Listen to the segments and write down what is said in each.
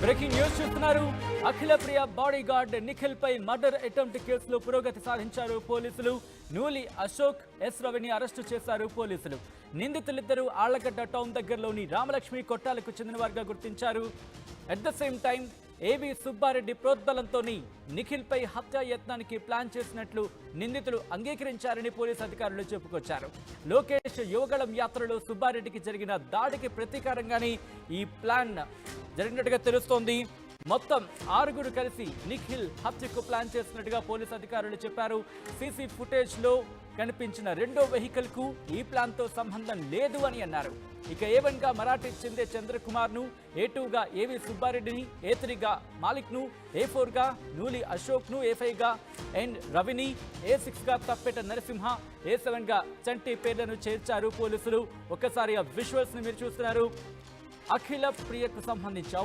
Breaking news చూస్తున్నారు. Akhilapriya body guard Nikhil పై murder attempt కేసులో పురోగతి సాధించారు పోలీసులు. నూలి అశోక్, ఎస్ రవిని అరెస్టు చేశారు పోలీసులు. నిందితులిద్దరూ ఆళ్లగడ్డ టౌన్ దగ్గరలోని రామలక్ష్మి కొట్టాలకు చెందిన వారుగా గుర్తించారు. అట్ ద సేమ్ టైం ఏవి సుబ్బారెడ్డి ప్రోద్బలంతో నిఖిల్ పై హత్యా యత్నానికి ప్లాన్ చేసినట్లు నిందితులు అంగీకరించారని పోలీసు అధికారులు చెప్పుకొచ్చారు. లోకేష్ యువగళం యాత్రలో సుబ్బారెడ్డికి జరిగిన దాడికి ప్రతీకారంగానే ఈ ప్లాన్ జరిగినట్టుగా తెలుస్తోంది. మొత్తం 6 కలిసి నిఖిల్ హత్యకు ప్లాన్ చేసినట్టుగా పోలీసు అధికారులు చెప్పారు. సీసీ ఫుటేజ్ లో కనిపించిన రెండో వెహికల్ కు ఈ ప్లాన్ తో సంబంధం లేదు అని అన్నారు. ఇక A1 గా మరాఠీ చెందే చంద్రకుమార్ ను, A2 గా ఏవి సుబ్బారెడ్డిని, A3 గా మాలిక్ ను, A4 గా నూలి అశోక్ ను, A5 గా ఎన్ రవిని, A6 గా తప్పెట నరసింహ, A7 గా చంటి పేర్లను చేర్చారు పోలీసులు. ఒక్కసారి ఆ విజువల్స్ ని మీరు చూస్తున్నారు. అఖిల ప్రియకు సంబంధించి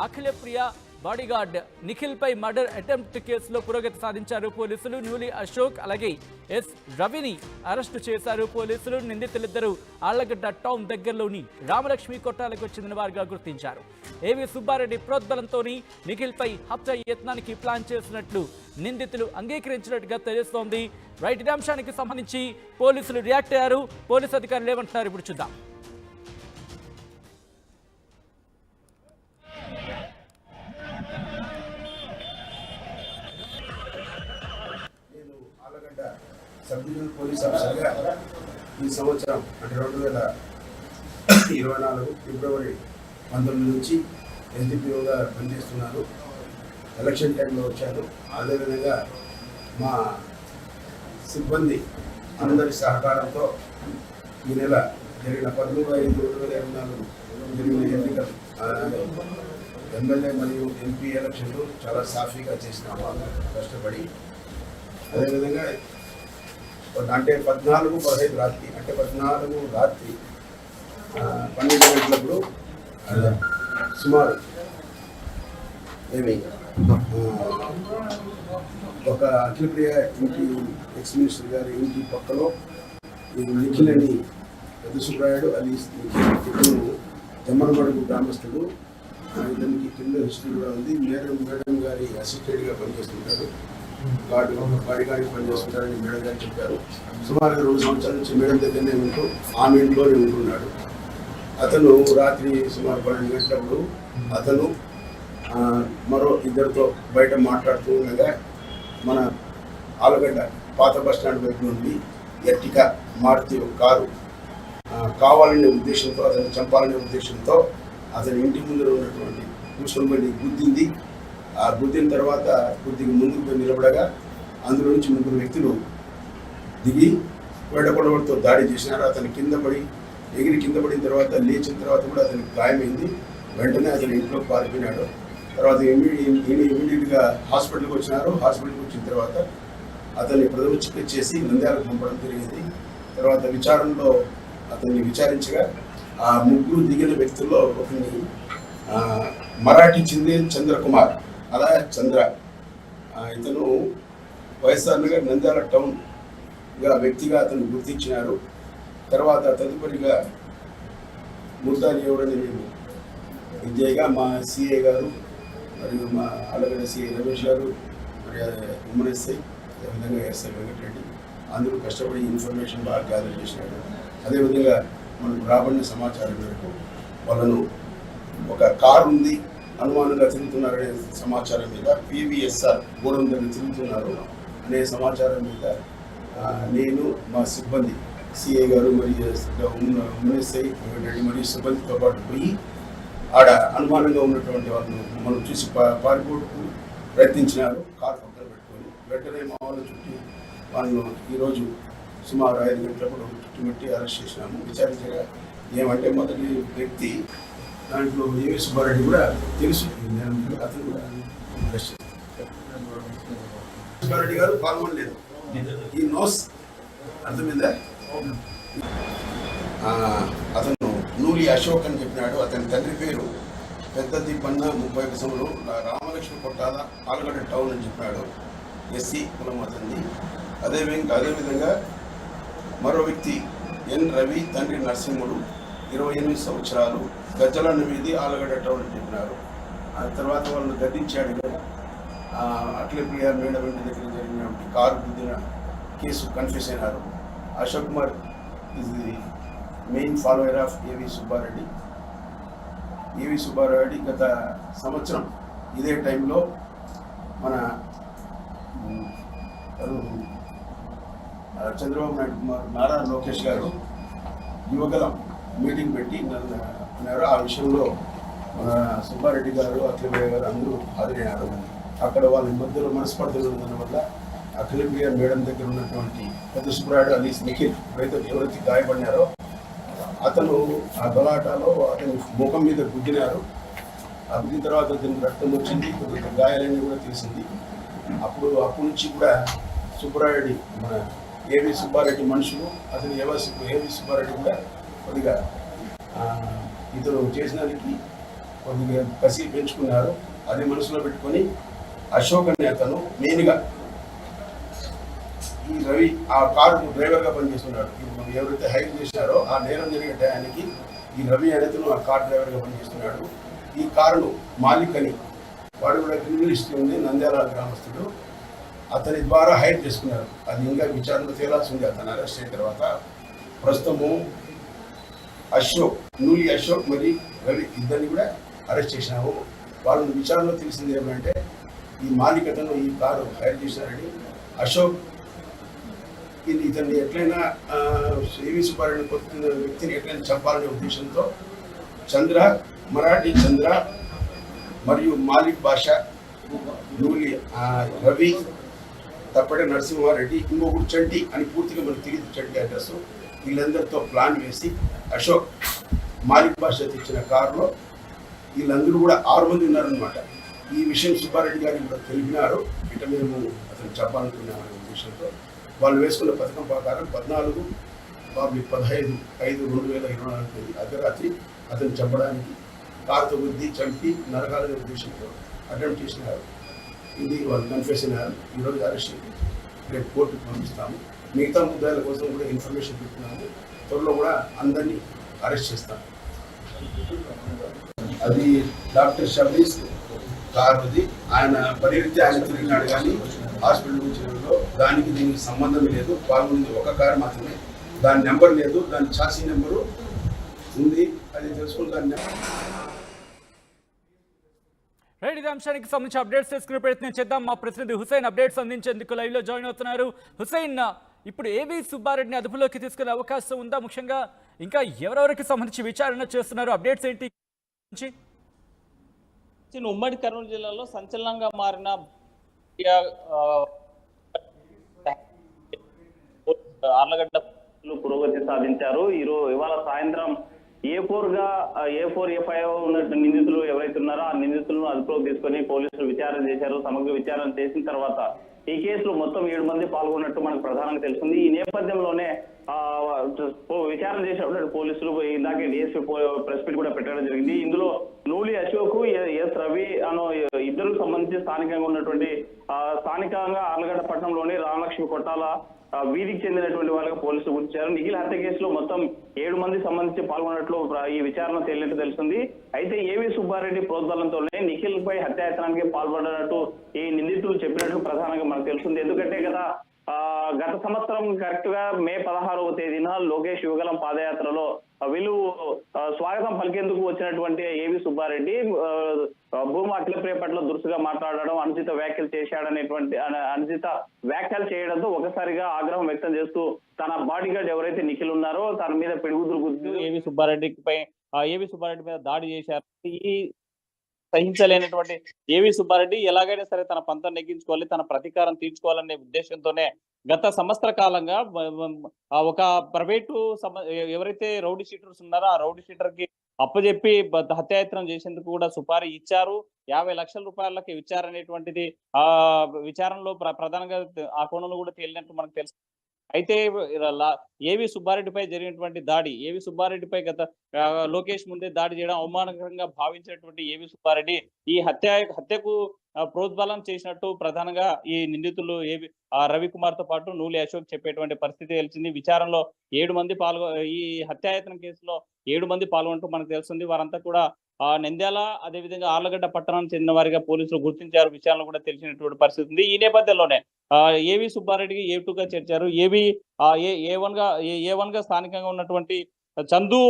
అఖిల ప్రియ బాడీగార్డ్ నిఖిల్ పై మర్డర్ అటెంప్ట్ కేసులో పురోగతి సాధించారు పోలీసులు. నూలి అశోక్ అలాగే ఎస్ రవిని అరెస్టు చేశారు పోలీసులు. నిందితులిద్దరూ ఆళ్లగడ్డ టౌన్ దగ్గరలోని రామలక్ష్మి కొట్టాలకు చెందిన వారుగా గుర్తించారు. ఏవి సుబ్బారెడ్డి ప్రోద్బలంతో నిఖిల్ పై హత్య యత్నానికి ప్లాన్ చేసినట్లు నిందితులు అంగీకరించినట్టుగా తెలుస్తోంది. రైట్, ఈ అంశానికి సంబంధించి పోలీసులు రియాక్ట్ అయ్యారు. పోలీసు అధికారులు ఏమంటున్నారు ఇప్పుడు చూద్దాం. సబ్ డివిజనల్ పోలీస్ ఆఫీసర్గా ఈ సంవత్సరం అంటే 2024 ఫిబ్రవరి 19 నుంచి ఎస్డిపిఓగా పనిచేస్తున్నాను. ఎలక్షన్ టైంలో వచ్చాను. అదేవిధంగా మా సిబ్బంది అందరి సహకారంతో ఈ నెల జరిగిన 13/5/2024 జరిగిన ఎన్నికలు ఎమ్మెల్యే మరియు ఎంపీ ఎలక్షన్లు చాలా సాఫీగా చేసినాము కష్టపడి. అదేవిధంగా అంటే 14/15 రాత్రి అంటే 14 రాత్రి 12 గంటలప్పుడు సుమారు ఒక అఖిలప్రియ ఇంటి ఎక్స్ మినిస్టర్ గారి ఇంటి పక్కలో నిఖిల్ అని పెద్ద సుబ్రాయుడు అది ఇతను జమ్మనమడుగు గ్రామస్తుడు. ఇతనికి కింద హిస్టరీ కూడా ఉంది. మేడం గారి అసిస్టెంట్గా పనిచేస్తుంటారు. బాడీగార్డ్గా పనిచేస్తుంటారని మేడం గారు చెప్పారు. సుమారుగా 2 సంవత్సరాల నుంచి మేడం దగ్గరనే ఉంటూ ఆమె ఇంట్లోనే ఉంటున్నాడు. అతను రాత్రి సుమారు 12 గంటలప్పుడు అతను మరో ఇద్దరితో బయట మాట్లాడుతూ ఉండగా మన ఆలగడ్డ పాత బస్టాండ్ వైపు నుండి ఎర్టికా మారుతి కారు కావాలనే ఉద్దేశంతో అతన్ని చంపాలనే ఉద్దేశంతో అతని ఇంటి ముందు ఉన్నటువంటి కూర్చొని బండి గుద్దింది. ఆ గుద్దిన తర్వాత కొద్దిగా ముందుకు నిలబడగా అందులో నుంచి 3 వ్యక్తులు దిగి వేడకొడవలతో దాడి చేసినారు. అతను ఎగిరి కింద పడిన తర్వాత లేచిన తర్వాత కూడా అతనికి గాయమైంది. వెంటనే అతను ఇంట్లో పారిపోయినాడు. తర్వాత ఇమీడియట్గా హాస్పిటల్కి వచ్చినారు. హాస్పిటల్కి వచ్చిన తర్వాత అతన్ని ప్రథమ చికిత్స చేసి నంద్యాలకు పంపడం జరిగింది. తర్వాత విచారణలో అతన్ని విచారించగా ఆ 3 దిగిన వ్యక్తుల్లో ఒకరిని మరాఠీ చెందే చంద్రకుమార్ అలా చంద్ర ఇతను వైఎస్ఆర్ నగర్ నంద్యాల టౌన్గా వ్యక్తిగా అతను గుర్తించినారు. తర్వాత తదుపరిగా ముద్దాలి ఎవరని నేను విజయ్గా మా సిఐ గారు మరియు మా ఆలగడ్డ సిఐ రమేష్ గారు మరియు ఉమ్మడి ఎస్ఐ అదేవిధంగా ఎస్ఐ వెంకటరెడ్డి అందరూ కష్టపడి ఇన్ఫర్మేషన్ బాగా గ్యాదర్ చేసినాడు. అదేవిధంగా మనకు రాబడిన సమాచారం మేరకు వాళ్ళను ఒక కారు ఉంది అనుమానంగా తిరుగుతున్నారనే సమాచారం మీద PVSR గోడం దగ్గర తిరుగుతున్నారు అనే సమాచారం మీద నేను మా సిబ్బంది సిఐ గారు మరియు ఎస్ఐ వెంకటరెడ్డి మరియు సిబ్బందితో పాటు పోయి ఆడ అనుమానంగా ఉన్నటువంటి వాళ్ళను మనం చూసి పారిపోవడానికి ప్రయత్నించినారు. కారు పక్కన పెట్టుకొని వెంటనే మా వాళ్ళు చుట్టి వాళ్ళను ఈరోజు సుమారు 5 గంటలప్పుడు చుట్టుముట్టి అరెస్ట్ చేసినాము. విచారించగా ఏమంటే మొదటి వ్యక్తి దాంట్లో ఏవి సుబ్బారెడ్డి కూడా తెలుసు. అతను కూడా అరెస్ట్ చేశారు. సుబ్బారెడ్డి గారు పాల్గొనలేదు. ఈ నోస్ అర్థమైందా? అతను నూలి అశోక్ అని చెప్పినాడు. అతని తండ్రి పేరు పెద్ద దీపన్న 30 సంవత్సరాలు రామలక్ష్మి కొట్టాల ఆలగడ్డ టౌన్ అని చెప్పాడు. ఎస్సీ కులం అతన్ని. అదేవిధంగా మరో వ్యక్తి ఎన్ రవి తండ్రి నరసింహుడు 28 సంవత్సరాలు గజ్జలన్న వీధి ఆలగడ్డ టౌన్ అని చెప్పినారు. ఆ తర్వాత వాళ్ళని గద్దించాడు కదా. అఖిలప్రియ మేడం ఇంటి దగ్గర జరిగిన కారు గుద్దిన కేసు కన్ఫ్యూస్ అయినారు. Ashok Kumar is the main follower of ఏవి సుబ్బారెడ్డి. ఏవి సుబ్బారెడ్డి గత సంవత్సరం ఇదే టైంలో మన చంద్రబాబు నాయుడు కుమార్ నారా లోకేష్ గారు యువగలం మీటింగ్ పెట్టి అన్నారు. ఆ విషయంలో మన సుబ్బారెడ్డి గారు అఖిలప్రియ గారు అందరూ హాజరైనారు. అక్కడ వాళ్ళ మధ్యలో మనస్పర్ధలు ఉండడం వల్ల అఖిలప్రియ మేడం దగ్గర ఉన్నటువంటి పెద్ద సుబ్రాయుడు అలీస్ నిఖిల్ ఎవరైతే గాయపడినారో అతను ఆ గలాటాలో అతని ముఖం మీద గుద్దినారు. ఆ గుద్దిన తర్వాత అతనికి రక్తం వచ్చింది, కొద్దిగా గాయాలన్నీ కూడా తెలిసింది. అప్పటి నుంచి కూడా సుబ్రారెడ్డి మన ఏవి సుబ్బారెడ్డి మనుషులు అతను ఏవి సుబ్బారెడ్డి కూడా కొద్దిగా ఇతను చేసినానికి కొద్దిగా కసి పెంచుకున్నారు. అది మనసులో పెట్టుకొని అశోక్ అనే అతను మెయిన్గా ఈ రవి ఆ కారు డ్రైవర్గా పనిచేస్తున్నాడు. ఎవరైతే హైర్ చేసినారో ఆ నేరం జరిగే టయానికి ఈ రవి అనేది ఆ కార్ డ్రైవర్గా పనిచేస్తున్నాడు. ఈ కారును మాలిక్ అని వాడు కూడా క్రిమినల్ హిస్టరీ ఉంది, నంద్యాల గ్రామస్తుడు. అతని ద్వారా హైర్ చేసుకున్నారు. అది ఇంకా విచారణ తేలాల్సి ఉంది. అతను అరెస్ట్ అయిన తర్వాత ప్రస్తుతము నూలి అశోక్ మరియు రవి ఇద్దరిని కూడా అరెస్ట్ చేసినాము. వాళ్ళని విచారణలో తెలిసింది ఏమంటే ఈ మాలిక్ అతను ఈ కారు హైర్ చేసినారని, అశోక్ ఇతన్ని ఎట్లయినా ఏవి సుబ్బారెడ్డి కొట్టిన వ్యక్తిని ఎట్లయినా చంపాలనే ఉద్దేశంతో మరాఠీ చంద్ర మరియు మాలిక్ బాషా, నూలి రవి, తప్పటి నరసింహారెడ్డి, ఇంకొకటి చంటి అని పూర్తిగా మనకు తెలియదు చంటి అడ్రస్. వీళ్ళందరితో ప్లాన్ వేసి అశోక్ మాలిక్ బాషా తెచ్చిన కారులో వీళ్ళందరూ కూడా 6 మంది ఉన్నారనమాట. ఈ విషయం సుబ్బారెడ్డి గారికి కూడా తెలిపినారు. ఇట మేము అతను చెప్పాలనుకున్నామనే ఉద్దేశంతో వాళ్ళు వేసుకున్న పథకం ప్రకారం 14/15/2024 అర్ధరాత్రి అతను చంపడానికి కారుతో బుద్ధి చంపి నరకాలనే ఉద్దేశంతో అటెంప్ట్ చేసినారు. ఇది వాళ్ళు కన్ఫెస్ అయినారు. ఈరోజు అరెస్ట్ రేపు కోర్టుకు పంపిస్తాము. మిగతా ముద్దాయిల కోసం కూడా ఇన్ఫర్మేషన్ పెడుతున్నాము. త్వరలో కూడా అందరినీ అరెస్ట్ చేస్తాము. అది డాక్టర్ షబీస్ కారుది. ఆయన పరిగెత్తి ఆయన తిరిగినాడు కానీ హాస్పిటల్ వచ్చినలో దానికి దీనికి సంబంధం లేదు. పాల్గొంది ఒక కారు మాత్రమే. దాని నెంబర్ లేదు, దాని చాసీ నెంబరు ఉంది. అది తెలుసుకుని దాని నెంబర్ రైట్. ఇది అంశానికి సంబంధించి అప్డేట్స్ తీసుకునే ప్రయత్నం చేద్దాం. మా ప్రతినిధి హుసైన్ అప్డేట్స్ అందించేందుకు లైవ్ లో జాయిన్ అవుతున్నారు. హుసైన్, ఇప్పుడు ఏవి సుబ్బారెడ్డిని అదుపులోకి తీసుకునే అవకాశం ఉందా? ముఖ్యంగా ఇంకా ఎవరెవరికి సంబంధించి విచారణ చేస్తున్నారు? అప్డేట్స్ ఏంటి? ఉమ్మడి కర్నూలు జిల్లాలో సంచలనంగా మారిన ఆర్లగడ్డ పురోగతి సాధించారు. ఇవాళ సాయంత్రం A4 A5 ఉన్న నిందితులు ఎవరైతే ఉన్నారో ఆ నిందితులను అదుపులోకి తీసుకొని పోలీసులు విచారణ చేశారు. సమగ్ర విచారణ చేసిన తర్వాత ఈ కేసులో మొత్తం 7 మంది పాల్గొన్నట్టు మనకు ప్రధానంగా తెలుస్తుంది. ఈ నేపథ్యంలోనే విచారణ చేసినప్పుడు పోలీసులు ఇందాకే డిఎస్పీ ప్రెస్ మీట్ కూడా పెట్టడం జరిగింది. ఇందులో నూలి అశోక్, ఎస్ రవి అను ఇద్దరు సంబంధించి స్థానికంగా ఆర్లగడ్డ పట్టణంలోని రామలక్ష్మి కొట్టాల వీధికి చెందినటువంటి వాళ్ళగా పోలీసులు గుర్తించారు. నిఖిల్ హత్య కేసులో మొత్తం 7 మంది సంబంధించి పాల్గొన్నట్లు ఈ విచారణ తేలినట్టు తెలుస్తుంది. అయితే ఏవి సుబ్బారెడ్డి ప్రోద్బలంతోనే నిఖిల్ పై హత్యాయత్నానికి పాల్పడినట్టు ఈ నిందితులు చెప్పినట్లు ప్రధానంగా మనకు తెలుస్తుంది. ఎందుకంటే గత సంవత్సరం కరెక్ట్ గా మే 16వ తేదీన లోకేష్ యువగలం పాదయాత్రలో వీళ్ళు స్వాగతం పలికేందుకు వచ్చినటువంటి ఏవి సుబ్బారెడ్డి భూమా అఖిలప్రియ పట్ల దురుసుగా మాట్లాడడం, అనుచిత వ్యాఖ్యలు చేయడంతో ఒకసారిగా ఆగ్రహం వ్యక్తం చేస్తూ తన బాడీ గార్డ్ ఎవరైతే నిఖిల్ ఉన్నారో తన మీద పిడుగుదురు గుద్దు ఏవి సుబ్బారెడ్డి మీద దాడి చేశారు. ఈ సహించలేనటువంటి ఏవి సుబ్బారెడ్డి ఎలాగైనా సరే తన పంతం నెగ్గించుకోవాలి, తన ప్రతీకారం తీర్చుకోవాలనే ఉద్దేశంతోనే గత సంవత్సర కాలంగా ఒక ప్రైవేటు ఎవరైతే రౌడీ షీటర్స్ ఉన్నారో ఆ రౌడీ షీటర్ కి అప్పచెప్పి హత్యాయత్నం చేసేందుకు కూడా సుపారీ ఇచ్చారు. 50 లక్షల రూపాయలకి ఇచ్చారనేటువంటిది విచారణలో ప్రధానంగా ఆ కోణంలో కూడా తేలినట్టు మనకు తెలుసు. అయితే ఏవి సుబ్బారెడ్డిపై జరిగినటువంటి దాడి, ఏవి సుబ్బారెడ్డిపై గత లోకేష్ ముందే దాడి చేయడం అవమానకరంగా భావించినటువంటి ఏవి సుబ్బారెడ్డి ఈ హత్యకు ప్రోద్బలం చేసినట్టు ప్రధానంగా ఈ నిందితులు రవికుమార్ తో పాటు నూలి అశోక్ చెప్పేటువంటి పరిస్థితి తెలిసింది. విచారణలో 7 మంది ఈ హత్యాయత్నం కేసులో 7 మంది పాల్గొంటూ మనకు తెలుస్తుంది. వారంతా కూడా నంద్యాల అదేవిధంగా ఆర్లగడ్డ పట్టణానికి చెందిన వారిగా పోలీసులు గుర్తించారు. విషయాలను కూడా తెలిసినటువంటి పరిస్థితి ఉంది. ఈ నేపథ్యంలోనే ఏవి సుబ్బారెడ్డికి A2గా చేర్చారు. ఏవి ఏ1గా స్థానికంగా ఉన్నటువంటి చందు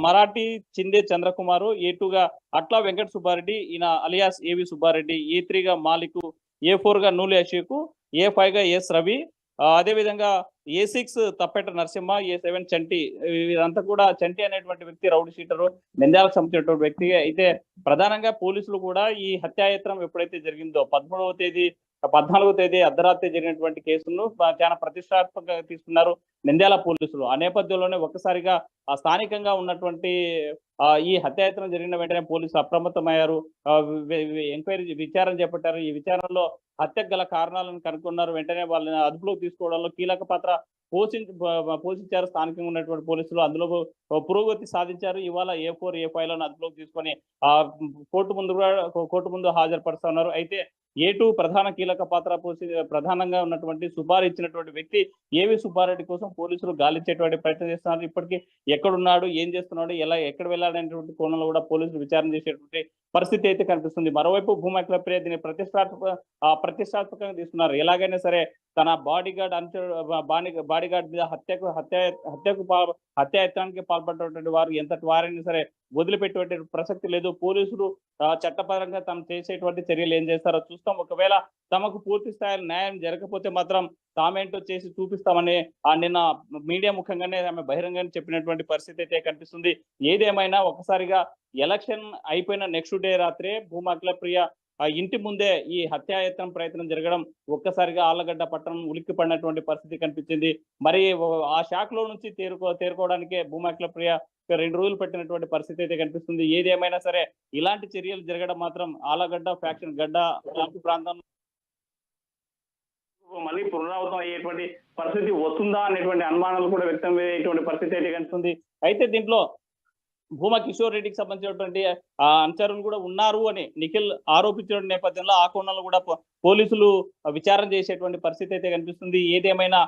మరాఠీ చిందే చంద్రకుమారు, A2గా అట్లా వెంకట సుబ్బారెడ్డి, ఈయన అలియాస్ ఏవి సుబ్బారెడ్డి, A3గా మాలికు, A4గా నూలి అశోక్, A5గా ఎస్ రవి, అదేవిధంగా A6 తప్పెట నరసింహ, A7 చంటి. వీరంతా కూడా చంటి అనేటువంటి వ్యక్తి రౌడీ షీటరు, నంద్యాలకు సంబంధించినటువంటి వ్యక్తి. అయితే ప్రధానంగా పోలీసులు కూడా ఈ హత్యాయత్నం ఎప్పుడైతే జరిగిందో 14వ తేదీ అర్ధరాత్రి జరిగినటువంటి కేసును చాలా ప్రతిష్టాత్మకంగా తీసుకున్నారు నంద్యాల పోలీసులు. ఆ నేపథ్యంలోనే ఒక్కసారిగా స్థానికంగా ఉన్నటువంటి ఈ హత్యాయత్నం జరిగిన వెంటనే పోలీసులు అప్రమత్తమయ్యారు. ఎంక్వైరీ విచారణ చేపట్టారు. ఈ విచారణలో హత్యకు గల కారణాలను కనుక్కున్నారు. వెంటనే వాళ్ళని అదుపులోకి తీసుకోవడంలో కీలక పాత్ర పోషించారు స్థానికంగా ఉన్నటువంటి పోలీసులు. అందులో పురోగతి సాధించారు. ఇవాళ A4, A5లను అదుపులోకి తీసుకొని కోర్టు ముందు హాజరుపరుస్తున్నారు. అయితే A2 ప్రధాన కీలక పాత్ర ప్రధానంగా ఉన్నటువంటి సుబ్బారెడ్డి ఇచ్చినటువంటి వ్యక్తి ఏవి సుబ్బారెడ్డి కోసం పోలీసులు గాలించేటువంటి ప్రయత్నం చేస్తున్నారు. ఇప్పటికీ ఎక్కడున్నాడు, ఏం చేస్తున్నాడు, ఎక్కడ వెళ్ళాలనేటువంటి కోణంలో కూడా పోలీసులు విచారణ చేసేటువంటి పరిస్థితి అయితే కనిపిస్తుంది. మరోవైపు భూమా అఖిలప్రియ దీన్ని ప్రతిష్టాత్మకంగా తీసుకున్నారు. ఎలాగైనా సరే తన బాడీగార్డ్ మీద హత్యాయత్నానికి పాల్పడినటువంటి వారు ఎంతటి వారైనా సరే వదిలిపెట్టేటువంటి ప్రసక్తి లేదు. పోలీసులు చట్టపరంగా తను చేసేటువంటి చర్యలు ఏం చేస్తారో చూస్తాం. ఒకవేళ తమకు పూర్తి స్థాయిలో న్యాయం జరగకపోతే మాత్రం తామేంటో చేసి చూపిస్తామని నిన్న మీడియా ముఖంగానే ఆమె బహిరంగంగా చెప్పినటువంటి పరిస్థితి అయితే కనిపిస్తుంది. ఏదేమైనా ఒకసారిగా ఎలక్షన్ అయిపోయిన నెక్స్ట్ డే రాత్రే భూమా అఖిలప్రియ ఇంటి ముందే ఈ హత్యాయత్నం ప్రయత్నం జరగడం ఒక్కసారిగా ఆళ్లగడ్డ పట్టణం ఉలిక్కి పడినటువంటి పరిస్థితి కనిపించింది. మరి ఆ షాక్ లో నుంచి తేరుకోవడానికే భూమా అఖిలప్రియ 2 రోజులు పెట్టినటువంటి పరిస్థితి అయితే కనిపిస్తుంది. ఏదేమైనా సరే ఇలాంటి చర్యలు జరగడం మాత్రం ఆళ్లగడ్డ ఫ్యాక్షన్ గడ్డ ప్రాంతంలో మళ్ళీ పునరావృతం అయ్యేటువంటి పరిస్థితి వస్తుందా అనేటువంటి అనుమానాలు కూడా వ్యక్తం అయ్యేటువంటి పరిస్థితి అయితే కనిపిస్తుంది. అయితే దీంట్లో భూమా కిషోర్ రెడ్డికి సంబంధించినటువంటి అనుచరులు కూడా ఉన్నారు అని నిఖిల్ ఆరోపించిన నేపథ్యంలో ఆ కోణంలో కూడా పోలీసులు విచారణ చేసేటువంటి పరిస్థితి అయితే కనిపిస్తుంది. ఏదేమైనా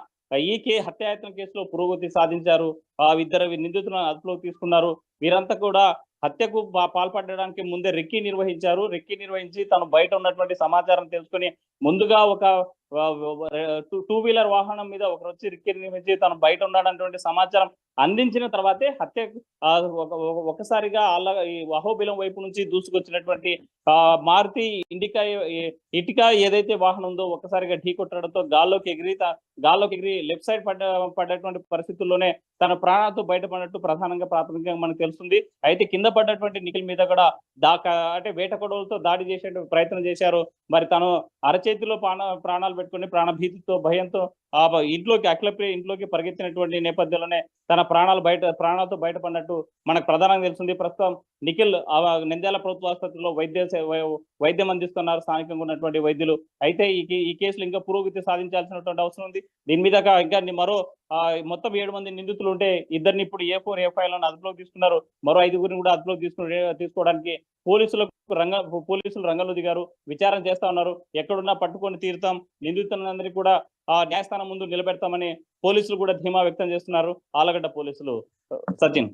ఈ హత్యాయత్నం కేసులో పురోగతి సాధించారు. ఇద్దరు నిందితులను అదుపులోకి తీసుకున్నారు. వీరంతా కూడా హత్యకు పాల్పడడానికి ముందే రెక్కీ నిర్వహించి తను బయట ఉన్నటువంటి సమాచారం తెలుసుకొని ముందుగా ఒక 2 వీలర్ వాహనం మీద ఒకరు వచ్చి రెక్కీ నిర్వహించి తను బయట ఉన్నాడన్నటువంటి సమాచారం అందించిన తర్వాతే హత్య ఒకసారిగా ఈ అహోబిలం వైపు నుంచి దూసుకొచ్చినటువంటి మారుతి ఇటికా ఏదైతే వాహనం ఉందో ఒకసారిగా ఢీ కొట్టడంతో గాల్లోకి ఎగిరి లెఫ్ట్ సైడ్ పడ్డటువంటి పరిస్థితుల్లోనే తన ప్రాణాలతో బయటపడినట్టు ప్రాథమికంగా మనకు తెలుస్తుంది. అయితే కింద పడ్డటువంటి నిఖిల్ మీద కూడా అంటే వేట కొడవలతో దాడి చేసే ప్రయత్నం చేశారు. మరి తను అరచేతిలో ప్రాణాలు పెట్టుకుని ప్రాణభీతితో భయంతో అఖిలప్రియ ఇంట్లోకి పరిగెత్తినటువంటి నేపథ్యంలోనే తన ప్రాణాలతో బయటపడినట్టు మనకు ప్రధానంగా తెలుస్తుంది. ప్రస్తుతం నిఖిల్ నంద్యాల ప్రభుత్వ ఆసుపత్రిలో వైద్యం అందిస్తున్నారు స్థానికంగా ఉన్నటువంటి వైద్యులు. అయితే ఈ కేసులు ఇంకా పురోగతి సాధించాల్సినటువంటి అవసరం ఉంది. దీని మీద ఇంకా మరో మొత్తం 7 మంది నిందితులు ఉంటే ఇద్దరిని ఇప్పుడు A4, A5లను అదుపులోకి తీసుకున్నారు. మరో 5గురిని కూడా అదుపులోకి తీసుకోవడానికి పోలీసులు రంగంలో దిగారు. విచారణ చేస్తా ఉన్నారు. ఎక్కడున్నా పట్టుకొని తీరుతాం, నిందితులందరినీ కూడా న్యాయస్థానం ముందు నిలబెడతామని పోలీసులు కూడా ధీమా వ్యక్తం చేస్తున్నారు ఆళ్లగడ్డ పోలీసులు. సచిన్,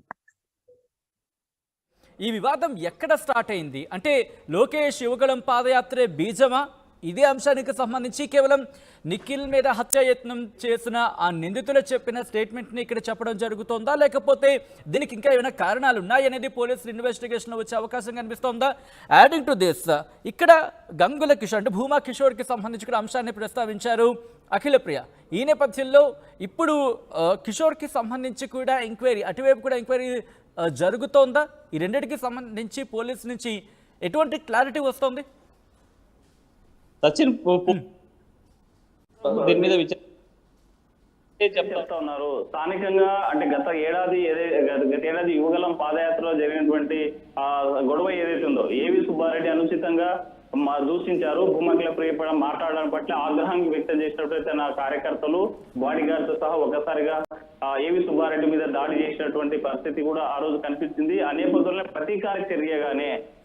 ఈ వివాదం ఎక్కడ స్టార్ట్ అయింది అంటే లోకేష్ యువగళం పాదయాత్రే బీజమా? ఇదే అంశానికి సంబంధించి కేవలం నిఖిల్ మీద హత్యాయత్నం చేసిన ఆ నిందితులు చెప్పిన స్టేట్మెంట్ని ఇక్కడ చెప్పడం జరుగుతోందా, లేకపోతే దీనికి ఇంకా ఏమైనా కారణాలు ఉన్నాయనేది పోలీసులు ఇన్వెస్టిగేషన్లో వచ్చే అవకాశం కనిపిస్తోందా? యాడింగ్ టు దిస్, ఇక్కడ గంగుల కిషోర్ అంటే భూమా కిషోర్కి సంబంధించి కూడా అంశాన్ని ప్రస్తావించారు అఖిలప్రియ. ఈ నేపథ్యంలో ఇప్పుడు కిషోర్కి సంబంధించి కూడా ఎంక్వైరీ, అటువైపు కూడా ఎంక్వైరీ జరుగుతోందా? ఈ రెండింటికి సంబంధించి పోలీసు నుంచి ఎటువంటి క్లారిటీ వస్తుంది? సచిన్, దీని మీద చెప్తా ఉన్నారు. స్థానికంగా అంటే గత ఏడాది యువగలం పాదయాత్రలో జరిగినటువంటి గొడవ ఏదైతే ఉందో ఏవి సుబ్బారెడ్డి అనుచితంగా దూషించారు. భూమా అఖిలప్రియ మాట్లాడడం పట్ల ఆగ్రహాన్ని వ్యక్తం చేసినటువంటి తన కార్యకర్తలు, బాడీ గార్డ్స్ సహా ఒకసారిగా ఏవి సుబ్బారెడ్డి మీద దాడి చేసినటువంటి పరిస్థితి కూడా ఆ రోజు కనిపించింది. ఆ నేపథ్యంలో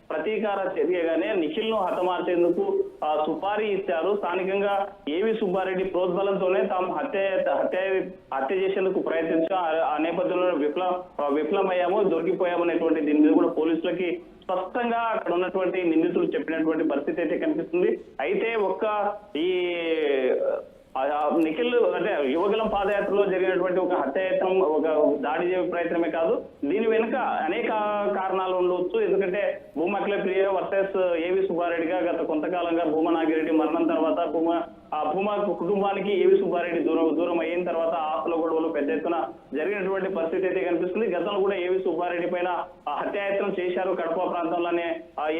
ప్రతీకార చర్యగానే నిఖిల్ ను హతమార్చేందుకు సుపారీ ఇచ్చారు. స్థానికంగా ఏవి సుబ్బారెడ్డి ప్రోద్బలంతోనే తాము హత్య చేసేందుకు ప్రయత్నించాం. ఆ నేపథ్యంలో విఫలమయ్యాము, దొరికిపోయాము అనేటువంటి దీని మీద కూడా పోలీసులకి స్పష్టంగా అక్కడ ఉన్నటువంటి నిందితులు చెప్పినటువంటి పరిస్థితి అయితే కనిపిస్తుంది. అయితే ఈ నిఖిల్ అంటే యువగలం పాదయాత్రలో జరిగినటువంటి ఒక హత్యాయత్నం, ఒక దాడి ప్రయత్నమే కాదు, దీని వెనుక అనేక కారణాలు ఉండవచ్చు. ఎందుకంటే భూమా అఖిలప్రియ వర్సెస్ ఏవి సుబ్బారెడ్డిగా గత కొంతకాలంగా భూమా నాగిరెడ్డి మరణం తర్వాత భూమా కుటుంబానికి ఏవి సుబ్బారెడ్డి దూరం అయిన తర్వాత ఆస్తుల గొడవలు పెద్ద ఎత్తున జరిగినటువంటి పరిస్థితి అయితే కనిపిస్తుంది. గతంలో కూడా ఏవి సుబ్బారెడ్డి పైన హత్యాయత్నం చేశారు కడప ప్రాంతంలోనే.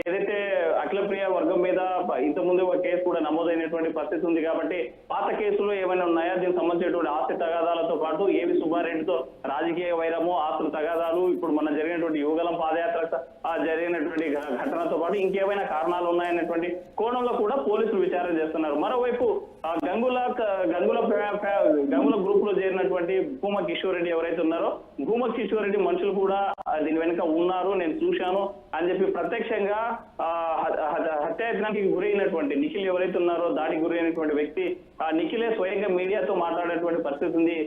ఏదైతే అఖిలప్రియ వర్గం మీద ఇంతకుముందు ఒక కేసు కూడా నమోదైనటువంటి పరిస్థితి ఉంది. కాబట్టి పాత కేసులు ఏమైనా ఉన్నాయా, దీనికి సంబంధించినటువంటి ఆస్తి తగాదాలతో పాటు ఏవి సుబ్బారెడ్డితో రాజకీయ వైరము, ఆస్తుల తగాదాలు, ఇప్పుడు మన జరిగినటువంటి యువగలం పాదయాత్ర జరిగినటువంటి ఘటనతో పాటు ఇంకేమైనా కారణాలు ఉన్నాయనేటువంటి కోణంలో కూడా పోలీసులు విచారణ చేస్తున్నారు. మరోవైపు గంగుల గ్రూప్ లో చేరినటువంటి భూమా కిషోర్ రెడ్డి ఎవరైతే ఉన్నారో, భూమా కిషోర్ రెడ్డి మనుషులు కూడా దీని వెనుక ఉన్నారు, నేను చూశాను అని చెప్పి ప్రత్యక్షంగా హత్యాయత్నానికి గురైనటువంటి నిఖిల్ ఎవరైతే ఉన్నారో, దాడికి గురైనటువంటి వ్యక్తి నిఖిలే స్వయంగా మీడియాతో మాట్లాడేటువంటి పరిస్థితి ఉంది.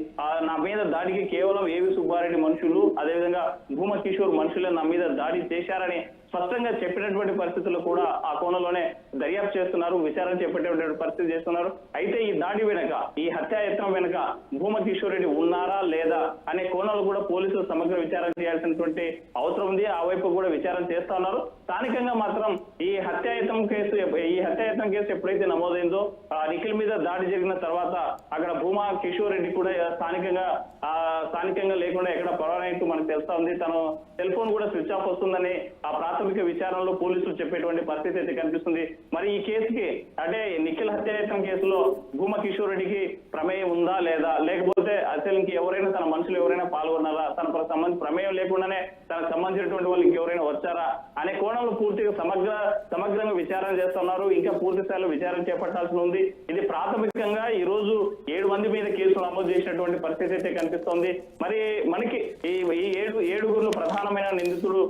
నా మీద దాడికి కేవలం ఏవి సుబ్బారెడ్డి మనుషులు, అదేవిధంగా భూమా కిషోర్ మనుషులే నా మీద దాడి చేశారని స్పష్టంగా చెప్పినటువంటి పరిస్థితులు కూడా ఆ కోణంలోనే దర్యాప్తు చేస్తున్నారు, విచారణ చేపట్టేటువంటి పరిస్థితి చేస్తున్నారు. అయితే ఈ దాడి వెనుక, ఈ హత్యాయత్నం వెనుక భూమా కిషోర్ రెడ్డి ఉన్నారా లేదా అనే కోణాలు కూడా పోలీసులు సమగ్ర విచారణ చేయాల్సినటువంటి అవసరం ఉంది. ఆ వైపు కూడా విచారణ చేస్తా ఉన్నారు. స్థానికంగా మాత్రం ఈ హత్యాయత్నం కేసు ఎప్పుడైతే నమోదైందో, నిఖిల్ మీద దాడి జరిగిన తర్వాత అక్కడ భూమా కిషోర్ రెడ్డి కూడా స్థానికంగా లేకుండా ఎక్కడ పరారైనట్టు మనకు తెలుస్తా ఉంది. తను సెల్ ఫోన్ కూడా స్విచ్ ఆఫ్ వస్తుందని ఆ ప్రాథమిక విచారణలో పోలీసులు చెప్పేటువంటి పరిస్థితి అయితే కనిపిస్తుంది. మరి ఈ కేసుకి అంటే నిఖిల్ హత్యాయత్నం కేసులో భూమా కిషోర్ రెడ్డికి ప్రమేయం ఉందా లేదా, లేకపోతే అసలు ఇంకెవరైనా తన మనుషులు ఎవరైనా పాల్గొన్నారా, తన ప్రమేయం లేకుండానే తనకు సంబంధించినటువంటి వాళ్ళు ఇంకెవరైనా వచ్చారా అనే కోణంలో పూర్తిగా సమగ్రంగా విచారణ చేస్తున్నారు. ఇంకా పూర్తి స్థాయిలో విచారణ చేపట్టాల్సి ఉంది. ఇది ప్రాథమికంగా ఈ రోజు 7 మంది మీద కేసులు నమోదు చేసినటువంటి పరిస్థితి అయితే కనిపిస్తోంది. మరి మనకి ఈ ఏడుగురు ప్రధానమైన నిందితుడు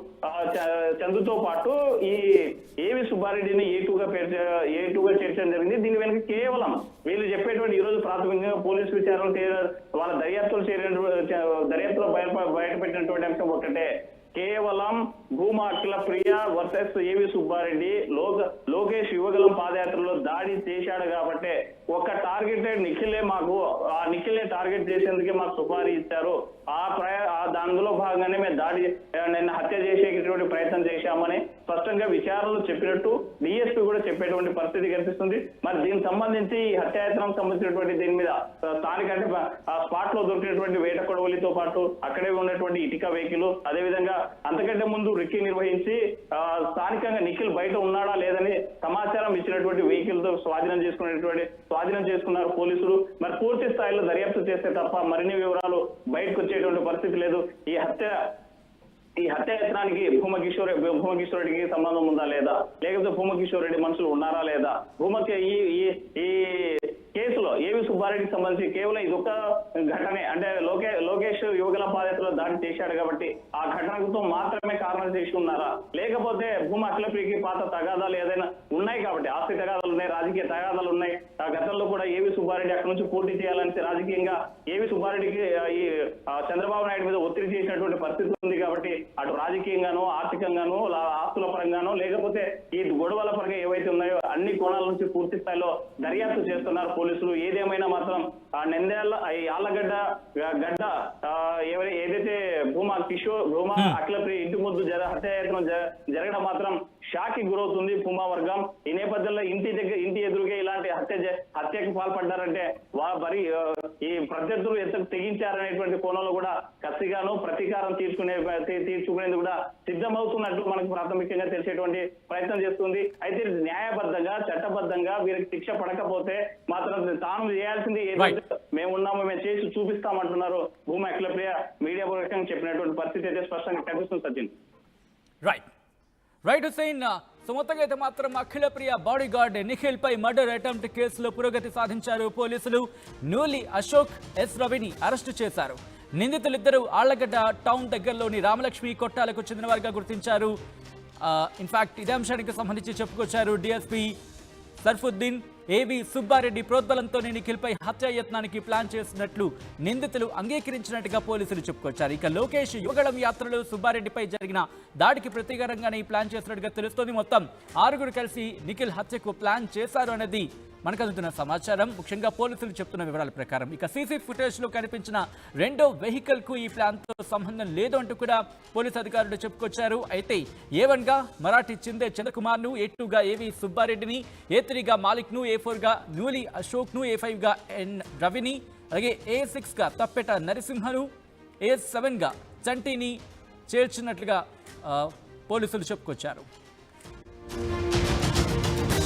చందుతో పాటు ఈ ఏవి సుబ్బారెడ్డిని ఏటుగా చేర్చడం జరిగింది. దీని వెనుక కేవలం వీళ్ళు చెప్పేటువంటి ఈ రోజు ప్రాథమికంగా పోలీసు విచారణ వాళ్ళ దర్యాప్తులో బయటపెట్టినటువంటి అంశం ఒకటే, కేవలం భూమా అఖిలప్రియ వర్సెస్ ఏవి సుబ్బారెడ్డి లోకేష్ యువగలం పాదయాత్రలో దాడి చేశాడు కాబట్టి ఒక టార్గెటెడ్ నిఖిలే నిఖిలే టార్గెట్ చేసేందుకే మాకు సుపారీ ఇచ్చారు. దానిలో భాగంగానే మేము నిన్న హత్య చేసేటువంటి ప్రయత్నం చేశామని స్పష్టంగా విచారణలో చెప్పినట్టు డిఎస్పీ కూడా చెప్పేటువంటి పరిస్థితి కనిపిస్తుంది. మరి దీనికి సంబంధించి ఈ హత్యాయత్నం సంబంధించినటువంటి దీని మీద స్థానిక అంటే స్పాట్ లో దొరికినటువంటి వేట కొడవలితో పాటు అక్కడే ఉన్నటువంటి ఇటుక వెహికల్, అదేవిధంగా అంతకంటే ముందు రిక్కీ నిర్వహించి స్థానికంగా నిఖిల్ బయట ఉన్నాడా లేదని సమాచారం ఇచ్చినటువంటి వెహికల్ తో స్వాధీనం చేసుకున్నారు పోలీసులు. మరి పూర్తి స్థాయిలో దర్యాప్తు చేస్తే తప్ప మరిన్ని వివరాలు బయటకు వచ్చేటువంటి పరిస్థితి లేదు. ఈ హత్యాయత్నానికి భూమా కిషోర్ రెడ్డికి సంబంధం ఉందా లేదా, లేకపోతే భూమా కిషోర్ రెడ్డి మనుషులు ఉన్నారా లేదా, భూమాకి ఈ కేసులో ఏవి సుబ్బారెడ్డికి సంబంధించి కేవలం ఇదొక ఘటనే అంటే లోకేష్ యువగల పాదయాత్రలో దాడి చేశాడు కాబట్టి ఆ ఘటనతో మాత్రమే కారణం చేసి ఉన్నారా, లేకపోతే భూమా అఖిలప్రియకి పాత తగాదాలు ఏదైనా ఉన్నాయి కాబట్టి, ఆస్తి తగాదాలు ఉన్నాయి, రాజకీయ తగాదాలు ఉన్నాయి. ఆ గతంలో కూడా ఏవి సుబ్బారెడ్డి అక్కడ నుంచి పోటీ చేయాలని రాజకీయంగా ఏవి సుబ్బారెడ్డికి ఈ చంద్రబాబు నాయుడు మీద ఒత్తిడి చేసినటువంటి పరిస్థితి ఉంది. కాబట్టి అటు రాజకీయంగానో, ఆర్థికంగానో, ఆస్తుల పరంగానో, లేకపోతే ఈ గొడవల పరంగా ఏవైతే ఉన్నాయో అన్ని కోణాల నుంచి పూర్తి స్థాయిలో దర్యాప్తు చేస్తున్నారు పోలీసులు. ఏదేమైనా మాత్రం నెంద్యాల ఆళ్లగడ్డ ఏదైతే భూమా అఖిలప్రియ ఇంటి ముందు హత్యాయత్నం జరగడం మాత్రం షాక్ కి గురవుతుంది భూమా వర్గం. ఈ నేపథ్యంలో ఇంటి ఎదురుగా ఇలాంటి హత్యకు పాల్పడ్డారంటే మరి ఈ ప్రత్యర్థులు ఎంత తెగించారనేటువంటి కోణంలో కూడా కసిగాను ప్రతీకారం తీర్చుకునేందుకు కూడా సిద్ధమవుతున్నట్లు మనకు ప్రాథమికంగా తెలిసేటువంటి ప్రయత్నం చేస్తుంది. అయితే న్యాయబద్ధంగా, చట్టబద్ధంగా వీరికి శిక్ష పడకపోతే మాత్రం తాను చేయాల్సింది ఏదైతే మేము చేసి చూపిస్తామంటున్నారు భూమా అఖిలప్రియ మీడియా పూర్వకంగా చెప్పినటువంటి పరిస్థితి అయితే స్పష్టంగా కనిపిస్తుంది. సచిన్ రైట్ హుస్సేన్, సో మొత్తంగా అయితే మాత్రం అఖిలప్రియ బాడీ గార్డ్ నిఖిల్ పై మర్డర్ అటెంప్ట్ కేసులో పురోగతి సాధించారు పోలీసులు. నూలి అశోక్, ఎస్ రవిని అరెస్టు చేశారు. నిందితులిద్దరూ ఆళ్లగడ్డ టౌన్ దగ్గరలోని రామలక్ష్మి కొట్టాలకు చెందిన వారిగా గుర్తించారు. ఇన్ఫాక్ట్ ఇదే అంశానికి సంబంధించి చెప్పుకొచ్చారు డిఎస్పీ సర్ఫుద్దీన్, ఏవి సుబ్బారెడ్డి ప్రోద్బలంతోనే నిఖిల్పై హత్యాయత్నానికి ప్లాన్ చేసినట్లు నిందితులు అంగీకరించినట్టుగా పోలీసులు చెప్పుకొచ్చారు. ఇక లోకేష్ యువగళం యాత్రలో సుబ్బారెడ్డిపై జరిగిన దాడికి ప్రతీకారంగానే ఈ ప్లాన్ చేసినట్టుగా తెలుస్తోంది. మొత్తం 6 కలిసి నిఖిల్ హత్యకు ప్లాన్ చేశారు అనేది మనకు అందుతున్న సమాచారం. ముఖ్యంగా పోలీసులు చెప్తున్న వివరాల ప్రకారం ఇక సీసీ ఫుటేజ్ లో కనిపించిన రెండో వెహికల్ కు ఈ ప్లాన్ తో సంబంధం లేదు అంటూ కూడా పోలీసు అధికారులు చెప్పుకొచ్చారు. అయితే A1 గా మరాఠీ చిందే చంద్రకుమార్ ను, A2 గా ఏవి సుబ్బారెడ్డిని, A3 గా మాలిక్ ను, A4 గా నూలి అశోక్ ను, A5 గా ఎన్ రవిని, అలాగే A6 గా తప్పెట నరసింహను, A7 గా చంటిని చేర్చినట్లుగా పోలీసులు చెప్పుకొచ్చారు.